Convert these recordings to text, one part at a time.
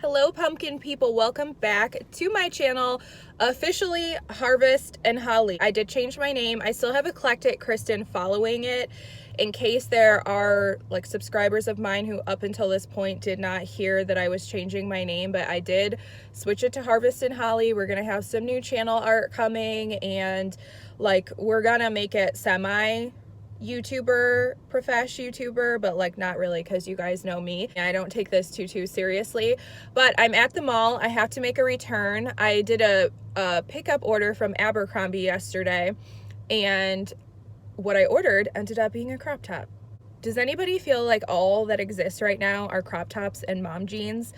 Hello pumpkin people, welcome back to my channel, officially Harvest and Holly. I did change my name. I still have Eclectic Kristen following it in case there are like subscribers of mine who up until this point did not hear that I was changing my name, but I did switch it to Harvest and Holly. We're gonna have some new channel art coming and like we're gonna make it semi YouTuber, but like not really, because you guys know me. I don't take this too seriously, but I'm at the mall. I have to make a return. I did a pickup order from Abercrombie yesterday, and what I ordered ended up being a crop top. Does anybody feel like all that exists right now are crop tops and mom jeans?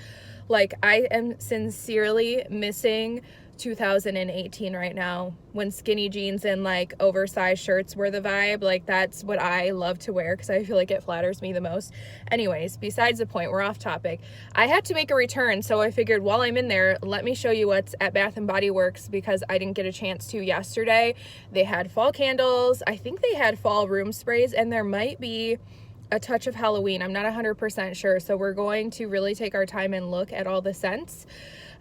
Like, I am sincerely missing 2018 right now, when skinny jeans and like oversized shirts were the vibe. Like, that's what I love to wear because I feel like it flatters me the most. Anyways, besides the point, we're off topic. I had to make a return, so I figured while I'm in there, let me show you what's at Bath and Body Works because I didn't get a chance to yesterday. They had fall candles, I think they had fall room sprays, and there might be a touch of Halloween. I'm not 100% sure, so we're going to really take our time and look at all the scents.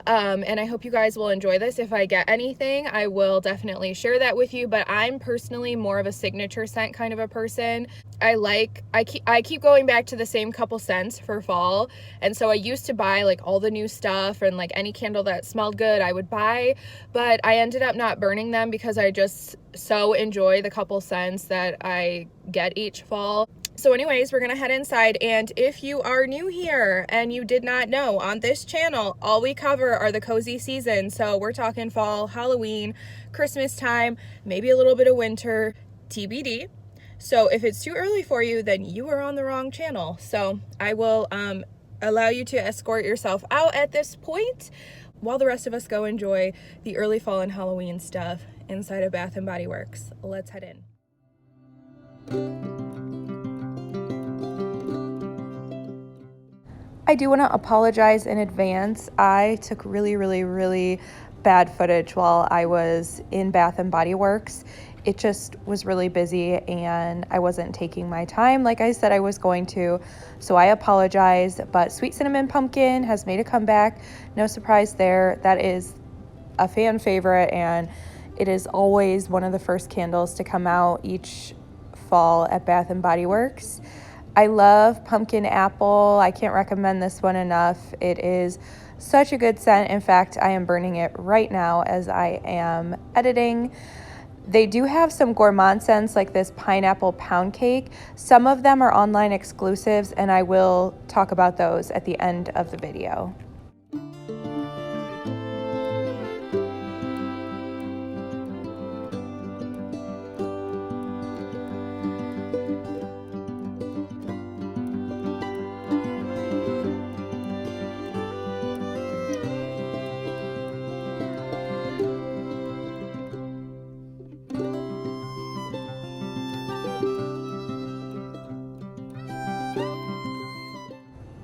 And I hope you guys will enjoy this. If I get anything, I will definitely share that with you, but I'm personally more of a signature scent kind of a person. I keep going back to the same couple scents for fall, and so I used to buy like all the new stuff and like any candle that smelled good I would buy, but I ended up not burning them because I just so enjoy the couple scents that I get each fall. So anyways, we're gonna head inside, and if you are new here and you did not know, on this channel all we cover are the cozy seasons. So we're talking fall, Halloween, Christmas time, maybe a little bit of winter, TBD. So if it's too early for you, then you are on the wrong channel. So I will allow you to escort yourself out at this point while the rest of us go enjoy the early fall and Halloween stuff inside of Bath and Body Works. Let's head in. I do want to apologize in advance. I took really bad footage while I was in Bath and Body Works. It just was really busy and I wasn't taking my time like I said I was going to, so I apologize. But Sweet Cinnamon Pumpkin has made a comeback. No surprise there. That is a fan favorite, and it is always one of the first candles to come out each fall at Bath and Body Works. I love Pumpkin Apple. I can't recommend this one enough. It is such a good scent. In fact, I am burning it right now as I am editing. They do have some gourmand scents like this pineapple pound cake. Some of them are online exclusives, and I will talk about those at the end of the video.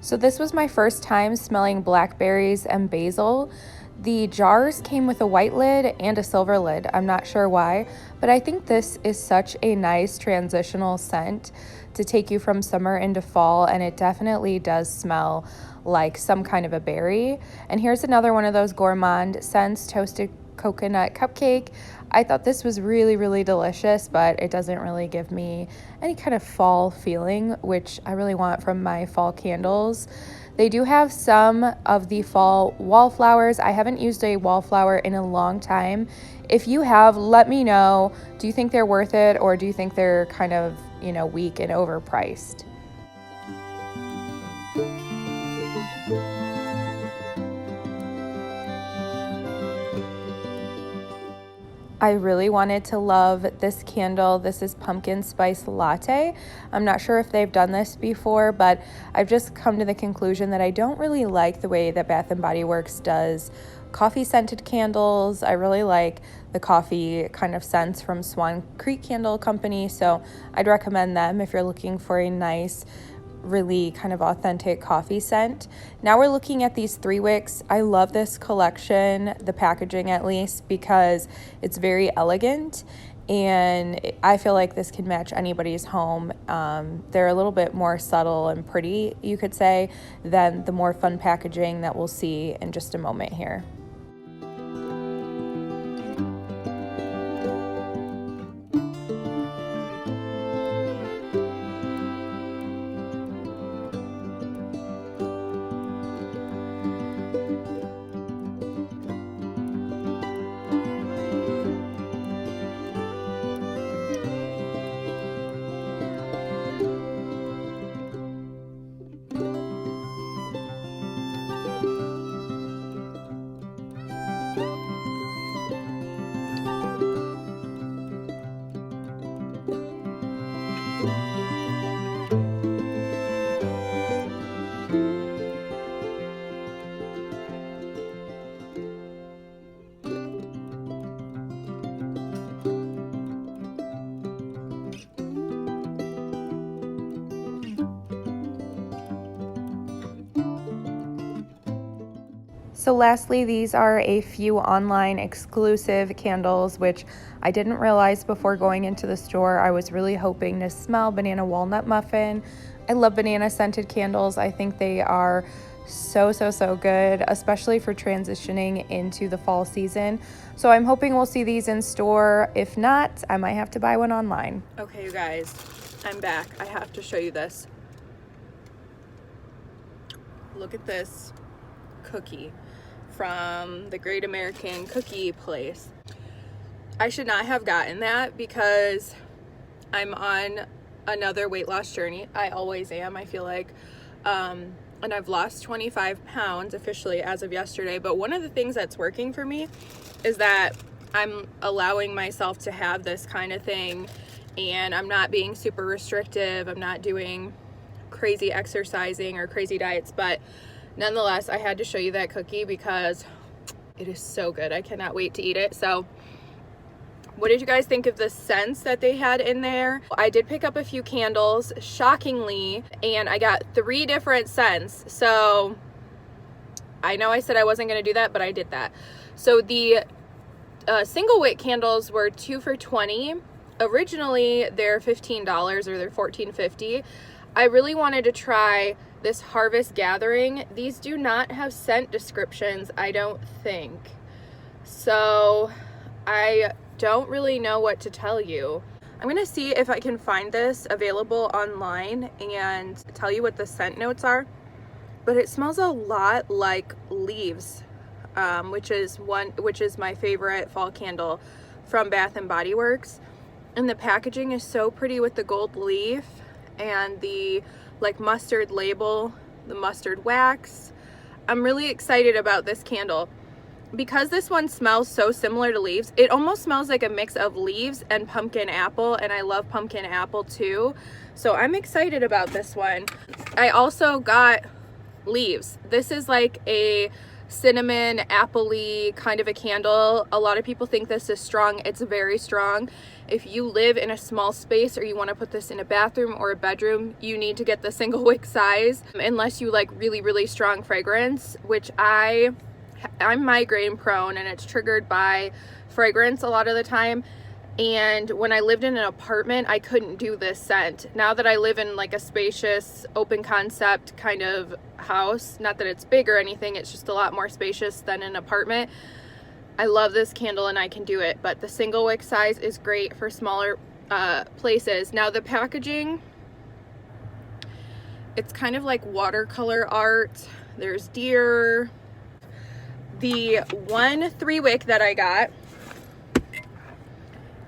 So this was my first time smelling blackberries and basil. The jars came with a white lid and a silver lid. I'm not sure why, but I think this is such a nice transitional scent to take you from summer into fall, and it definitely does smell like some kind of a berry. And here's another one of those gourmand scents, toasted coconut cupcake. I thought this was really delicious, but it doesn't really give me any kind of fall feeling, which I really want from my fall candles. They do have some of the fall wallflowers. I haven't used a wallflower in a long time. If you have, let me know. Do you think they're worth it, or do you think they're kind of, weak and overpriced? I really wanted to love this candle. This is Pumpkin Spice Latte. I'm not sure if they've done this before, but I've just come to the conclusion that I don't really like the way that Bath & Body Works does coffee scented candles. I really like the coffee kind of scents from Swan Creek Candle Company, so I'd recommend them if you're looking for a nice, really kind of authentic coffee scent. Now we're looking at these 3 wicks. I love this collection, the packaging at least, because it's very elegant and I feel like this can match anybody's home. They're a little bit more subtle and pretty, you could say, than the more fun packaging that we'll see in just a moment here. So lastly, these are a few online exclusive candles, which I didn't realize before going into the store. I was really hoping to smell banana walnut muffin. I love banana scented candles. I think they are so good, especially for transitioning into the fall season. So I'm hoping we'll see these in store. If not, I might have to buy one online. Okay, you guys, I'm back. I have to show you this. Look at this cookie from the Great American Cookie Place. I should not have gotten that because I'm on another weight loss journey. I always am, I feel like. And I've lost 25 pounds officially as of yesterday. But one of the things that's working for me is that I'm allowing myself to have this kind of thing, and I'm not being super restrictive. I'm not doing crazy exercising or crazy diets, but nonetheless, I had to show you that cookie because it is so good. I cannot wait to eat it. So what did you guys think of the scents that they had in there? I did pick up a few candles, shockingly, and I got 3 different scents. So I know I said I wasn't going to do that, but I did that. So the single wick candles were 2 for $20. Originally, they're $15 or they're $14.50. I really wanted to try this Harvest Gathering. These do not have scent descriptions, I don't think. So I don't really know what to tell you. I'm gonna see if I can find this available online and tell you what the scent notes are. But it smells a lot like leaves, which is my favorite fall candle from Bath and Body Works. And the packaging is so pretty with the gold leaf and the like mustard label, the mustard wax. I'm really excited about this candle because this one smells so similar to leaves. It almost smells like a mix of leaves and pumpkin apple, and I love pumpkin apple too. So I'm excited about this one. I also got leaves. This is like a cinnamon apple-y kind of a candle. A lot of people think this is strong. It's very strong. If you live in a small space or you want to put this in a bathroom or a bedroom, you need to get the single wick size unless you like really strong fragrance, which I'm migraine prone and it's triggered by fragrance a lot of the time. And when I lived in an apartment, I couldn't do this scent. Now that I live in like a spacious, open concept kind of house, not that it's big or anything, it's just a lot more spacious than an apartment, I love this candle and I can do it. But the single wick size is great for smaller places. Now the packaging, it's kind of like watercolor art. There's deer. The 1 3-wick that I got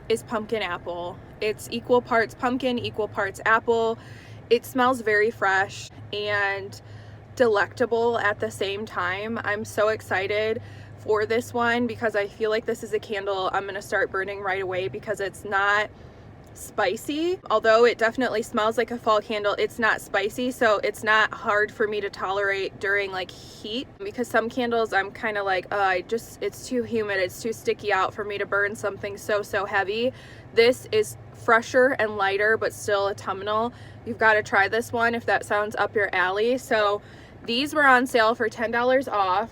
is pumpkin apple. It's equal parts pumpkin, equal parts apple. It smells very fresh and delectable at the same time. I'm so excited for this one because I feel like this is a candle I'm gonna start burning right away because it's not spicy. Although it definitely smells like a fall candle, it's not spicy, so it's not hard for me to tolerate during like heat, because some candles I'm kind of like, it's too humid, it's too sticky out for me to burn something so heavy. This is fresher and lighter but still autumnal. You've got to try this one if that sounds up your alley. So these were on sale for $10 off.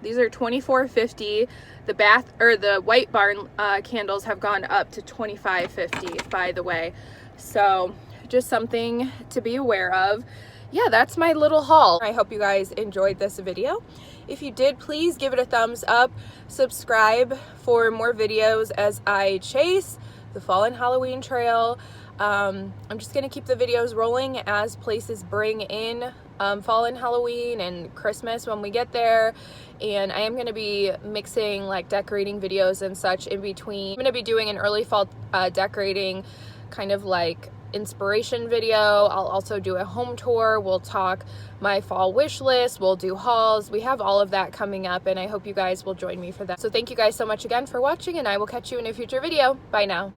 These are $24.50. The White Barn candles have gone up to $25.50, by the way. So just something to be aware of. Yeah, that's my little haul. I hope you guys enjoyed this video. If you did, please give it a thumbs up. Subscribe for more videos as I chase the fall and Halloween trail. I'm just gonna keep the videos rolling as places bring in fall and Halloween and Christmas when we get there. And I am gonna be mixing like decorating videos and such in between. I'm gonna be doing an early fall decorating kind of like inspiration video. I'll also do a home tour. We'll talk my fall wish list. We'll do hauls. We have all of that coming up, and I hope you guys will join me for that. So thank you guys so much again for watching, and I will catch you in a future video. Bye now.